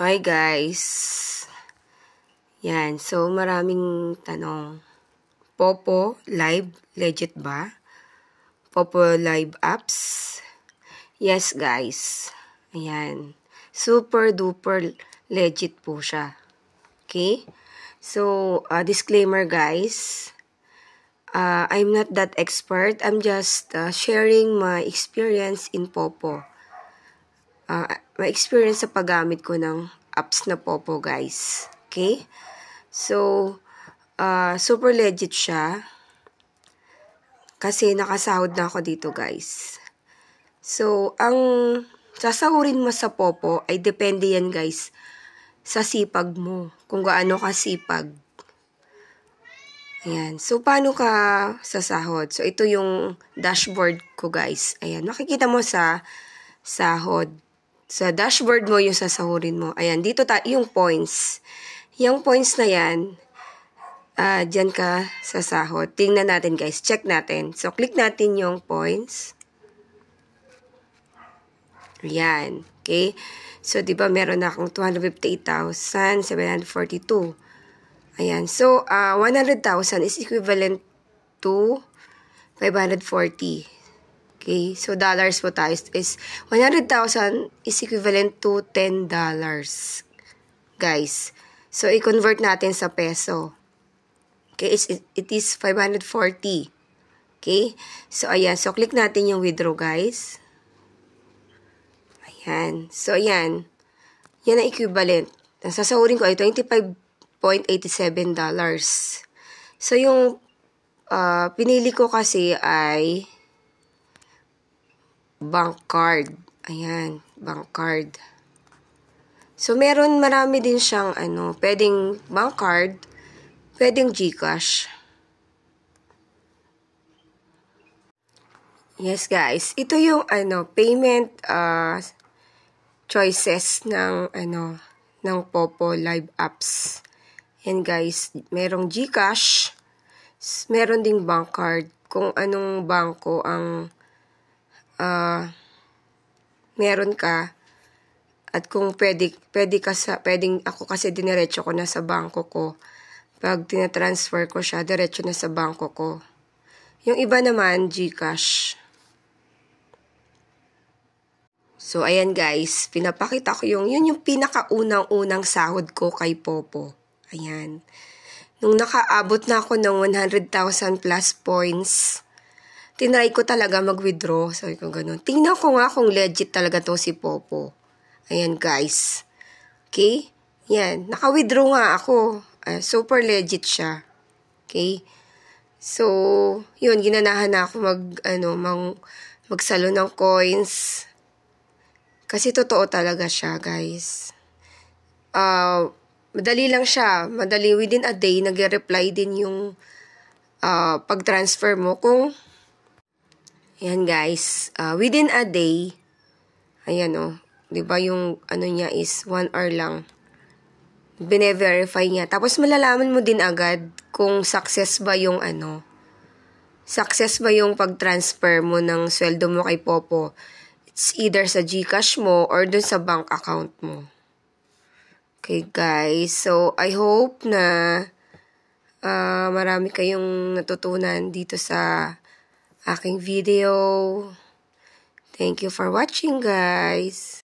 Hi guys. Yan, so maraming tanong. Popo Live, legit ba? Popo Live apps? Yes guys. Ayan. Super duper legit po siya. Okay? So, disclaimer guys. I'm not that expert. I'm just sharing my experience in Popo. My experience sa paggamit ko ng apps na Popo guys. Okay? So, super legit siya. Kasi nakasahod na ako dito guys. So, ang sasahurin mo sa Popo ay depende yan guys sa sipag mo. Kung gaano ka sipag. Ayan. So, paano ka sasahod? So, ito yung dashboard ko guys. Ayan. Makikita mo sa sahod. Sa dashboard mo yung sasahurin mo. Ayan. Dito yung points. Yung points na yan, dyan ka sasahod. Tingnan natin guys. Check natin. So, click natin yung points. Ayan. Okay. So, di ba meron na akong 258,742. Ayan. So, 100,000 is equivalent to 540. Okay. So, dollars po tayo is 100,000 is equivalent to $10. Guys. So, i-convert natin sa peso. Okay. It is 540. Okay. So, ayan. So, click natin yung withdraw guys. Ayan. So, ayan. Yan ang equivalent. Ang sasahurin ko ay $25.87. So, yung pinili ko kasi ay bank card. Ayan, bank card. So, marami din siyang pwedeng bank card, pwedeng GCash. Yes, guys. Ito yung payment choices ng ng Popo Live apps. Yan guys, merong GCash, meron ding bank card kung anong bangko ang meron ka at kung pwedeng ako kasi diniretso ko na sa bangko ko. Pag tina-transfer ko siya, diretso na sa bangko ko. Yung iba naman, GCash. So, ayan guys, pinapakita ko yun yung pinakaunang-unang sahod ko kay Popo. Ayan. Nung nakaabot na ako ng 100,000 plus points, tinry ko talaga mag-withdraw. Sabi ko ganun. Tingnan ko nga kung legit talaga to si Popo. Ayan guys. Okay? Yan. Naka-withdraw nga ako. Super legit siya. Okay? So, yun. Ginanahan na ako magsalo ng coins. Kasi totoo talaga siya, guys. Madali lang siya. Madali, within a day, nag-reply din yung pag-transfer mo. Ayan guys, within a day, ayan diba yung niya is 1 hour lang. Bine-verify niya. Tapos malalaman mo din agad kung success ba yung success ba yung pag-transfer mo ng sweldo mo kay Popo. It's either sa GCash mo or dun sa bank account mo. Okay guys, so I hope na marami kayong natutunan dito sa aking video. Thank you for watching guys.